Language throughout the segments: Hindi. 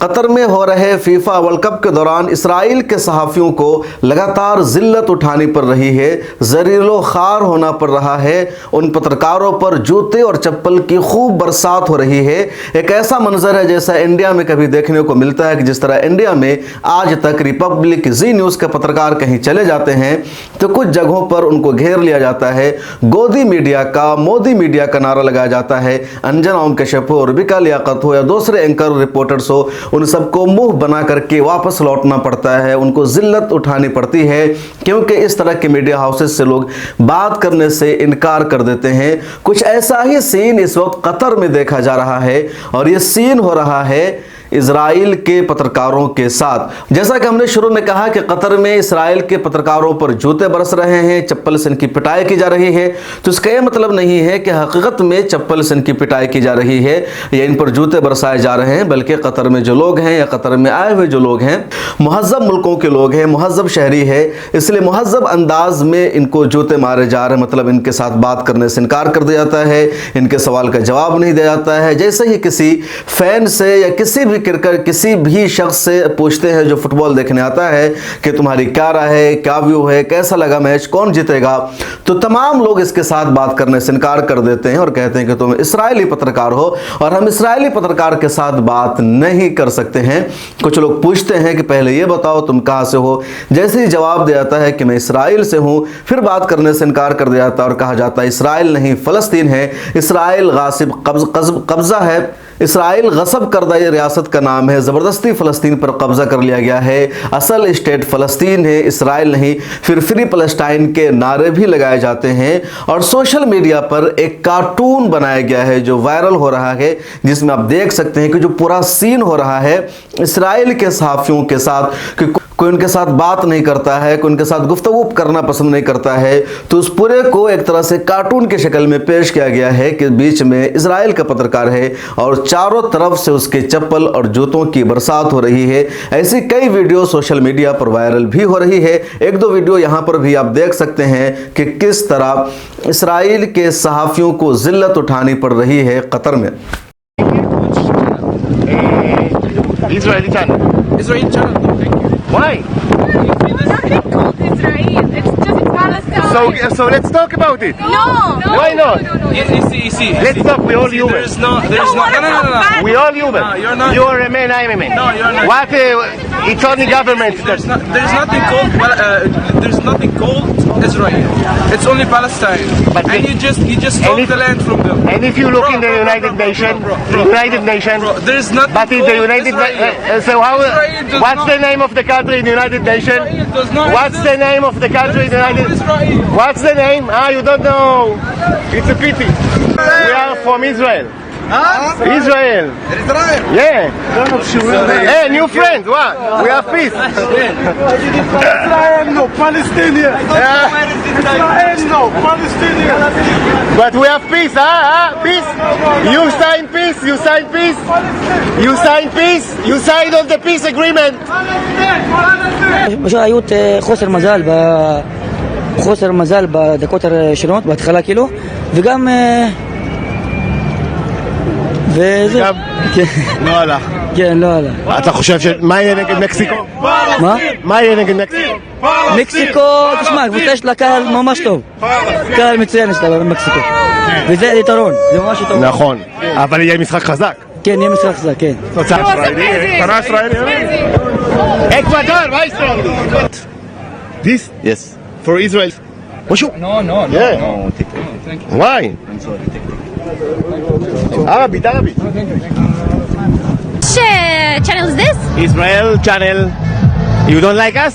कतर में हो रहे फीफा वर्ल्ड कप के दौरान इसराइल के सहाफ़ियों को लगातार जिल्लत उठानी पड़ रही है, जरीलो खार होना पड़ रहा है। उन पत्रकारों पर जूते और चप्पल की खूब बरसात हो रही है। एक ऐसा मंजर है जैसा इंडिया में कभी देखने को मिलता है कि जिस तरह इंडिया में आज तक रिपब्लिक जी न्यूज़ के पत्रकार कहीं चले जाते हैं तो कुछ जगहों पर उनको घेर लिया जाता है, गोदी मीडिया का, मोदी मीडिया का नारा लगाया जाता है। अंजना ओम कश्यप हो, रबिका लियाकत हो या दूसरे एंकर रिपोर्टर्स हो, उन सबको मुंह बना करके वापस लौटना पड़ता है, उनको जिल्लत उठानी पड़ती है, क्योंकि इस तरह के मीडिया हाउसेस से लोग बात करने से इनकार कर देते हैं। कुछ ऐसा ही सीन इस वक्त कतर में देखा जा रहा है और ये सीन हो रहा है इजराइल के पत्रकारों के साथ। जैसा कि हमने शुरू में कहा कि कतर में इजराइल के पत्रकारों पर जूते बरस रहे हैं, चप्पल से इनकी पिटाई की जा रही है, तो इसका यह मतलब नहीं है कि हकीकत में चप्पल से इनकी पिटाई की जा रही है या इन पर जूते बरसाए जा रहे हैं, बल्कि कतर में जो लोग हैं या कतर में आए हुए जो लोग हैं मुहज़्ज़ब मुल्कों के लोग हैं, मुहज़्ज़ब शहरी है, इसलिए मुहज़्ज़ब अंदाज में इनको जूते मारे जा रहे हैं। मतलब इनके साथ बात करने से इनकार कर दिया जाता है, इनके सवाल का जवाब नहीं दिया जाता है। जैसे ही किसी फैन से या किसी भी क्रिकेट किसी भी शख्स से पूछते हैं जो फुटबॉल देखने आता है कि तुम्हारी क्या राय है, क्या व्यू है, कैसा लगा मैच, कौन जीतेगा, तो तमाम लोग इसके साथ बात करने से इनकार कर देते हैं और कहते हैं कि तुम इस्राएली पत्रकार हो और हम इस्राएली पत्रकार के साथ बात नहीं कर सकते हैं। कुछ लोग पूछते हैं कि पहले ये बताओ तुम कहां से हो, जैसे ही जवाब दिया जाता है कि मैं इस्राइल से हूं, फिर बात करने से इनकार कर दिया जाता है और कहा जाता है इस्राइल नहीं फ़लस्तीन है, इस्राइल गासिब कब्जा है, इसराइल गसब करदा ये रियासत का नाम है, ज़बरदस्ती फ़लस्तीन पर कब्ज़ा कर लिया गया है, असल स्टेट फ़लस्तीन है, इसराइल नहीं। फिर फ्री पैलेस्टाइन के नारे भी लगाए जाते हैं और सोशल मीडिया पर एक कार्टून बनाया गया है जो वायरल हो रहा है, जिसमें आप देख सकते हैं कि जो पूरा सीन हो रहा है इसराइल के सहाफ़ियों के साथ कि कोई उनके साथ बात नहीं करता है, कोई उनके साथ गुफ्तगू करना पसंद नहीं करता है, तो उस पूरे को एक तरह से कार्टून की शक्ल में पेश किया गया है कि बीच में इजराइल का पत्रकार है और चारों तरफ से उसके चप्पल और जूतों की बरसात हो रही है। ऐसी कई वीडियो सोशल मीडिया पर वायरल भी हो रही है। एक दो वीडियो यहाँ पर भी आप देख सकते हैं कि किस तरह इसराइल के सहाफ़ियों को जिल्लत उठानी पड़ रही है कतर में। Israeli channel. Thank you. Why? Nothing called Israel. It's just Palestine. So let's talk about it. No. Why not? Easy. Let's talk. We all human. No. We all human. No, you're not. You're a man. I'm a man. No, you're not. What? It's only government. There's nothing called Israel. It's only Palestine. But and you just took the land from them. And if you look in the United Nations, there's nothing. But in the United Nations, so how? What's the name of the country in the United Nations? What's the name of the country in the United? What's the name? You don't know. It's a pity. We are from Israel. Israel. Yeah. Hey, new friends. What? We have peace. Israel no, Palestinian. Israel no, Palestinian. But we have peace, Peace. You sign peace. You sign peace. You sign peace. You sign on the peace agreement. היו חוסר מזל בדקות הראשונות, בהתחלה כאילו, וגם וזה... לא הלך. כן, לא הלך. אתה חושב מה יהיה נגד מקסיקו? מה? מה יהיה נגד מקסיקו? מקסיקו, תשמע, קבוצה יש לה קהל ממש טוב. קהל מצוין יש לה במקסיקו. וזה יתרון, זה ממש יתרון. נכון, אבל יהיה משחק חזק. כן, יהיה משחק חזק, כן. תוצאה ישראלית. אקוודור, מה ישראלי? This? Yes. For Israel. משהו? No. Yeah. No, thank you. Why? I'm sorry. Thank you. ערבית. Which channel is this? Israel channel. You don't like us?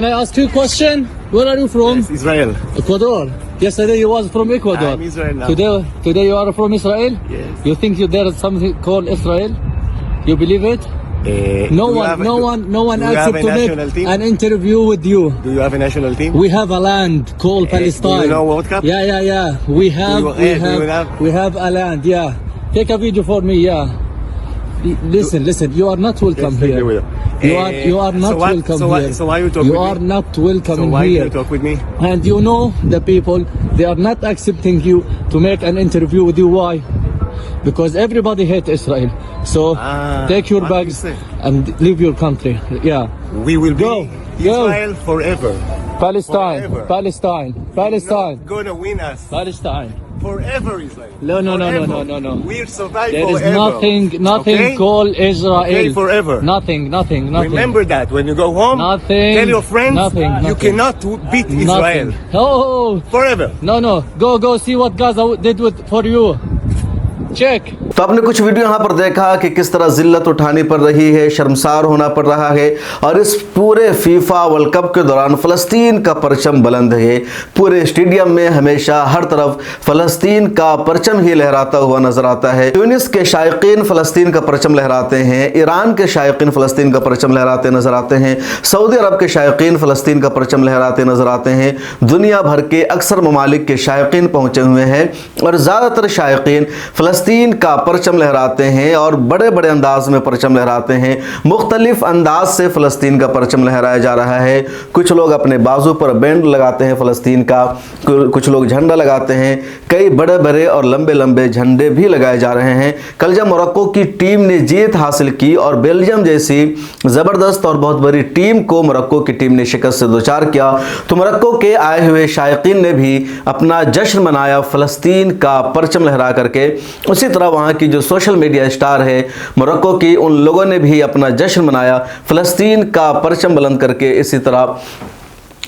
Can I ask you a question? Where are you from? Israel. Ecuador. Yesterday you was from Ecuador. I'm Israel now. Today you are from Israel? Yes. You think there is something called Israel? You believe it? No one asked to make an interview with you. Do you have a national team? We have a land called Palestine. Do you know World Cup? Yeah. We have a land. Yeah. Take a video for me. Yeah. Listen. You are not welcome Yes, take here. the video. You are not welcome here. So why you talk You with are me? not welcome So why here. you talk with me? And you know the people, they are not accepting you to make an interview with you. Why? Because everybody hates Israel. So take your what do you bags say? and leave your country. Yeah. We will Go. be Israel forever. Palestine. Forever. Palestine. Palestine. Not gonna win us. Palestine. Forever, Israel. No. Forever. We'll survive There is forever. nothing Okay? called Israel. Okay, forever. Nothing. Remember that when you go home. Nothing. Tell your friends. Nothing. You cannot beat Israel. Nothing. Oh. Forever. No. Go see what Gaza did for you. Check. तो आपने कुछ वीडियो यहाँ पर देखा कि किस तरह जिल्लत उठानी पड़ रही है, शर्मसार होना पड़ रहा है। और इस पूरे फीफा वर्ल्ड कप के दौरान फ़लस्तीन का परचम बुलंद है। पूरे स्टेडियम में हमेशा हर तरफ फ़लस्तीन का परचम ही लहराता हुआ नजर आता है। ट्यूनिस के शायकीन फ़लस्तीन का परचम लहराते हैं, ईरान के शायकीन फ़लस्तीन का परचम लहराते नजर आते हैं, सऊदी अरब के शायकीन फ़लस्तीन का परचम लहराते नजर आते हैं। दुनिया भर के अक्सर ममालिक के शायकीन पहुंचे हुए हैं और ज़्यादातर शायकीन फ़लस्तीन का परचम लहराते हैं और बड़े बड़े अंदाज में परचम लहराते हैं। मुख्तलिफ अंदाज से फ़लस्तीन का परचम लहराया जा रहा है। कुछ लोग अपने बाजू पर बैंड लगाते हैं फ़लस्तीन का, कुछ लोग झंडा लगाते हैं, कई बड़े बड़े और लंबे लंबे झंडे भी लगाए जा रहे हैं। कल जब मोरक्को की टीम ने जीत हासिल की और बेल्जियम जैसी ज़बरदस्त और बहुत बड़ी टीम को मोरक्को की टीम ने शिकस्त से दो चार किया, तो मोरक्को के आए हुए शायकीन ने भी अपना जश्न मनाया फ़लस्तीन का परचम लहरा करके। उसी तरह वहाँ की जो सोशल मीडिया स्टार है मोरक्को की, उन लोगों ने भी अपना जश्न मनाया फ़लस्तीन का परचम बुलंद करके। इसी तरह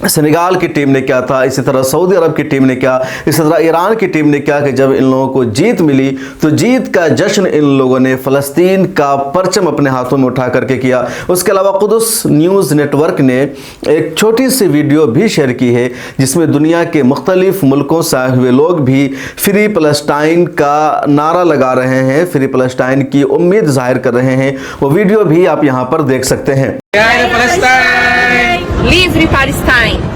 सेनेगाल की टीम ने क्या था, इसी तरह सऊदी अरब की टीम ने क्या, इसी तरह ईरान की टीम ने क्या कि जब इन लोगों को जीत मिली तो जीत का जश्न इन लोगों ने फ़लस्तीन का परचम अपने हाथों में उठा करके किया। उसके अलावा कुदस न्यूज़ नेटवर्क ने एक छोटी सी वीडियो भी शेयर की है जिसमें दुनिया के मुख्तलिफ मुल्कों से आए हुए लोग भी फ्री पैलेस्टाइन का नारा लगा रहे हैं, फ्री पैलेस्टाइन की उम्मीद जाहिर कर रहे हैं। वो वीडियो भी आप यहाँ पर देख सकते हैं। Leave free Palestine.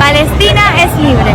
Palestina es libre.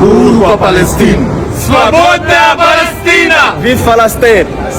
Viva Palestine! Svoboda Palestina! Viva Palestine!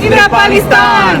Viva Palestine.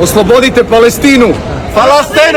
Oslobodite Palestinu! Palestine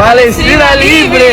Palestina libre.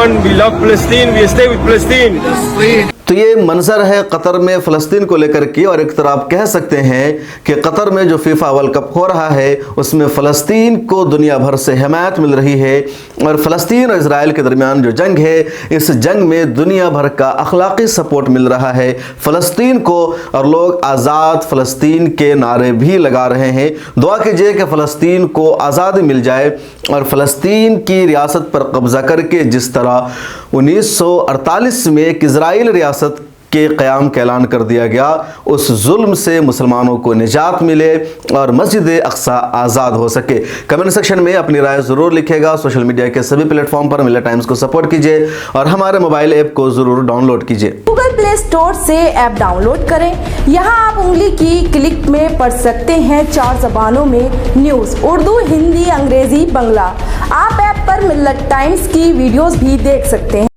one. We love Palestine. We stay with Palestine. तो ये मंजर है कतर में फ़लस्तीन को लेकर के। और एक तरह आप कह सकते हैं कि कतर में जो फीफा वर्ल्ड कप हो रहा है उसमें फ़लस्तीन को दुनिया भर से हमायत मिल रही है। और फ़लस्तीन और इजराइल के दरमियान जो जंग है, इस जंग में दुनिया भर का अखलाकी सपोर्ट मिल रहा है फ़लस्तीन को, और लोग आज़ाद फ़लस्तीन के नारे भी लगा रहे हैं। दुआ कीजिए कि फ़लस्तीन को आज़ादी मिल जाए और फ़लस्तीन की रियासत पर कब्ज़ा करके जिस तरह 1948 में एक इजराइल रियासत के क़याम का ऐलान कर दिया गया, उस जुल्म से मुसलमानों को निजात मिले और मस्जिद अक्सा आज़ाद हो सके। कमेंट सेक्शन में अपनी राय ज़रूर लिखिएगा। सोशल मीडिया के सभी प्लेटफॉर्म पर मिलत टाइम्स को सपोर्ट कीजिए और हमारे मोबाइल ऐप को ज़रूर डाउनलोड कीजिए। गूगल प्ले स्टोर से ऐप डाउनलोड करें। यहाँ आप उंगली की क्लिक में पढ़ सकते हैं 4 ज़बानों में न्यूज़, उर्दू, हिंदी, अंग्रेजी, बंगला। आप ऐप पर मिल्लत टाइम्स की वीडियोस भी देख सकते हैं।